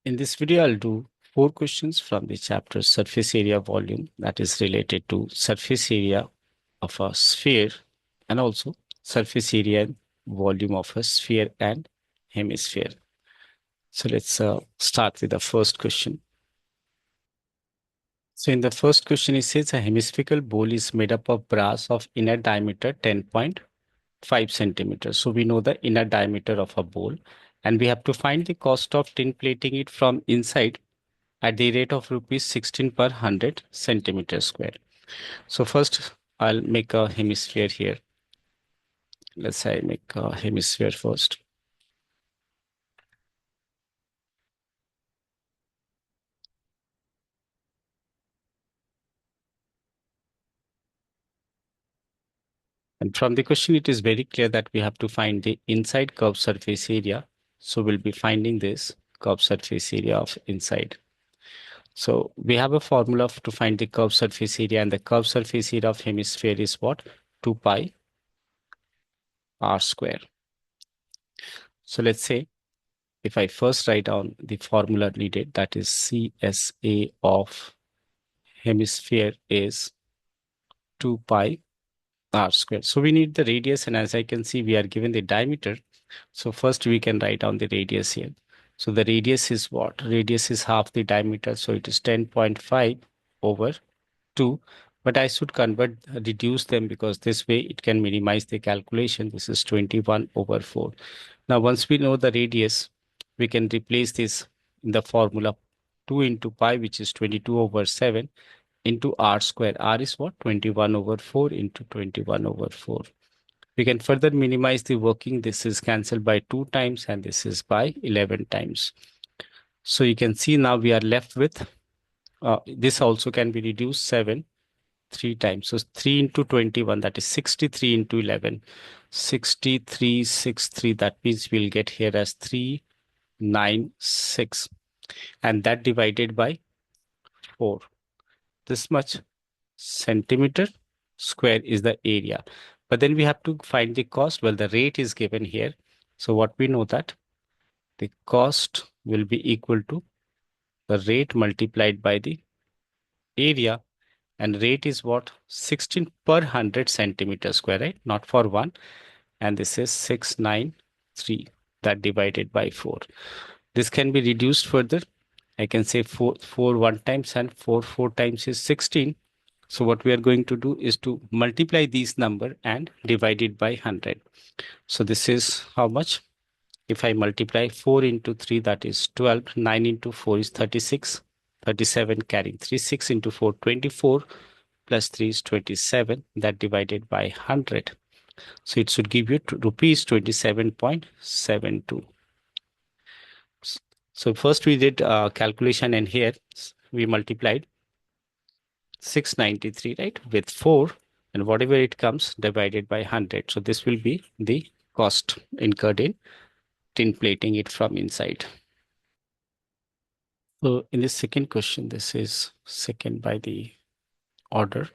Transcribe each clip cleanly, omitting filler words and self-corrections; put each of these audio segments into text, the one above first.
In this video, I'll do 4 questions from the chapter surface area volume, that is related to surface area of a sphere and also surface area and volume of a sphere and hemisphere. So let's start with the first question. So in the first question, it says a hemispherical bowl is made up of brass of inner diameter 10.5 centimeters. So we know the inner diameter of a bowl, and we have to find the cost of tin plating it from inside at the rate of rupees 16 per 100 centimeter square. So first I'll make a hemisphere here. Let's say I make a hemisphere first. And from the question, it is very clear that we have to find the inside curved surface area. So we'll be finding this curved surface area of inside. So we have a formula to find the curved surface area, and the curved surface area of hemisphere is what? 2 pi r square. So let's say if I first write down the formula needed, that is CSA of hemisphere is 2 pi r square. So we need the radius, and as I can see, we are given the diameter. So first we can write down the radius here. So the radius is what? Radius is half the diameter, so it is 10.5 over 2. But I should reduce them, because this way it can minimize the calculation. This is 21 over 4. Now, once we know the radius, we can replace this in the formula 2 into pi, which is 22 over 7, into r square. R is what? 21 over 4 into 21 over 4. We can further minimize the working. This is cancelled by 2 times, and this is by 11 times. So you can see now we are left with, this also can be reduced 7 3 times. So 3 into 21, that is 63 into 11. 6363, that means we'll get here as 396. And that divided by 4. This much centimeter square is the area. But then we have to find the cost. Well, the rate is given here. So what we know that the cost will be equal to the rate multiplied by the area. And rate is what? 16 per 100 centimeter square, right? Not for 1. And this is 693, that divided by 4. This can be reduced further. I can say 4 1 times, and 4 times is 16. So what we are going to do is to multiply these number and divide it by 100. So this is how much? If I multiply 4 into 3, that is 12. 9 into 4 is 36. 37 carrying 3. 6 into 4, 24. Plus 3 is 27. That divided by 100. So it should give you rupees 27.72. So first we did calculation, and here we multiplied 693, right, with 4, and whatever it comes divided by 100. So this will be the cost incurred in tin plating it from inside. So in this second question, this is second by the order.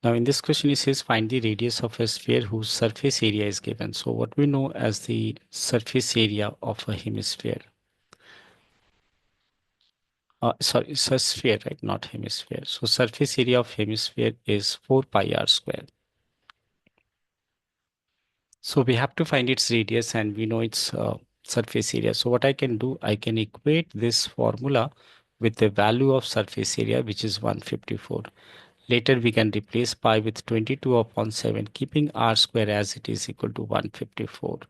Now in this question, it says find the radius of a sphere whose surface area is given. So what we know as the surface area of a hemisphere. Sorry, it's a sphere, right? Not hemisphere. So surface area of hemisphere is 4 pi r square. So we have to find its radius, and we know its surface area. So what I can do, I can equate this formula with the value of surface area, which is 154. Later we can replace pi with 22 upon 7, keeping r square as it is equal to 154.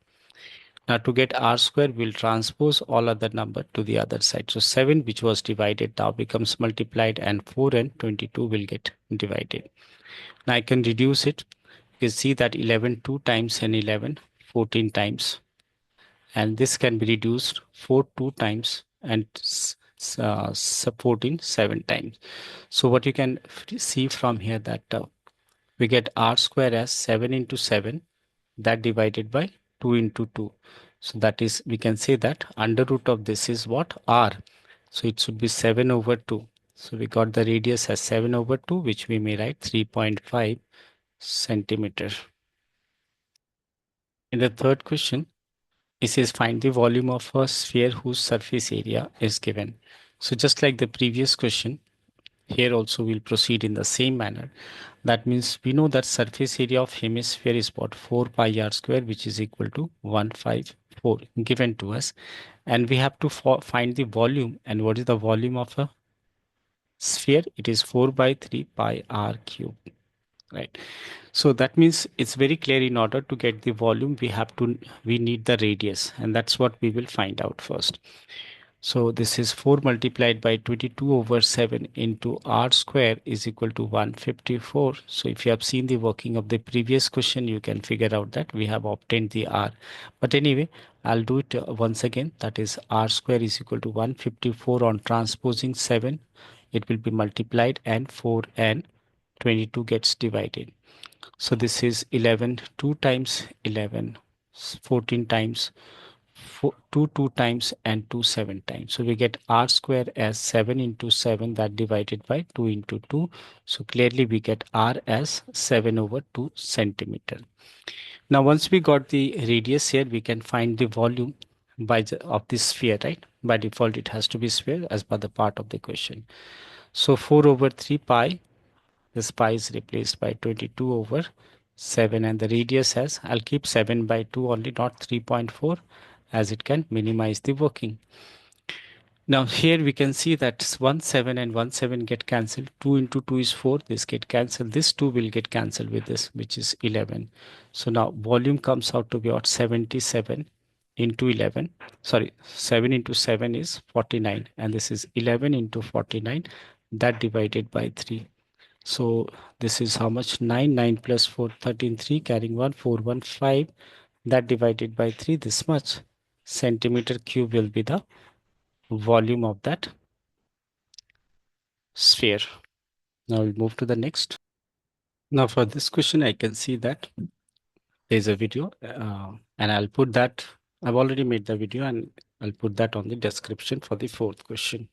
Now to get r square, we'll transpose all other number to the other side. So 7, which was divided, now becomes multiplied, and 4 and 22 will get divided. Now I can reduce it. You can see that 11 2 times, and 11 14 times. And this can be reduced 4 2 times, and 14 7 times. So what you can see from here, that we get r square as 7 into 7, that divided by 2 into 2. So that is, we can say that under root of this is what? R. So it should be 7 over 2. So we got the radius as 7 over 2, which we may write 3.5 centimeter. In the third question, it says find the volume of a sphere whose surface area is given. So just like the previous question, here also we'll proceed in the same manner. That means we know that surface area of hemisphere is what 4 pi r square, which is equal to 154 given to us. And we have to find the volume. And what is the volume of a sphere? It is 4 by 3 pi r cube, right? So that means it's very clear, in order to get the volume, we need the radius, and that's what we will find out first. So this is 4 multiplied by 22 over 7 into r square is equal to 154. So if you have seen the working of the previous question, you can figure out that we have obtained the r. But anyway, I'll do it once again. That is r square is equal to 154 on transposing 7. It will be multiplied and 4 and 22 gets divided. So this is 11 2 times 11, 14 times 2 times and 2 7 times. So we get r square as 7 into 7, that divided by 2 into 2. So clearly we get r as 7 over 2 centimeter. Now once we got the radius here, we can find the volume of this sphere, right? By default it has to be sphere as per the part of the question. So 4 over 3 pi, this pi is replaced by 22 over 7, and the radius has, I'll keep 7 by 2 only, not 3.4, as it can minimize the working. Now here we can see that 1 7 and 1 7 get cancelled. 2 into 2 is 4. This get cancelled. This 2 will get cancelled with this, which is 11. So now volume comes out to be about 77 into 11. Sorry, 7 into 7 is 49. And this is 11 into 49. That divided by 3. So this is how much? 9. 9 plus 4, 13. 3 carrying 1, 4, 1, 5. That divided by 3, this much. Centimeter cube will be the volume of that sphere. Now we'll move to the next. Now for this question, I can see that there's a video and I'll put that. I've already made the video and I'll put that on the description for the fourth question.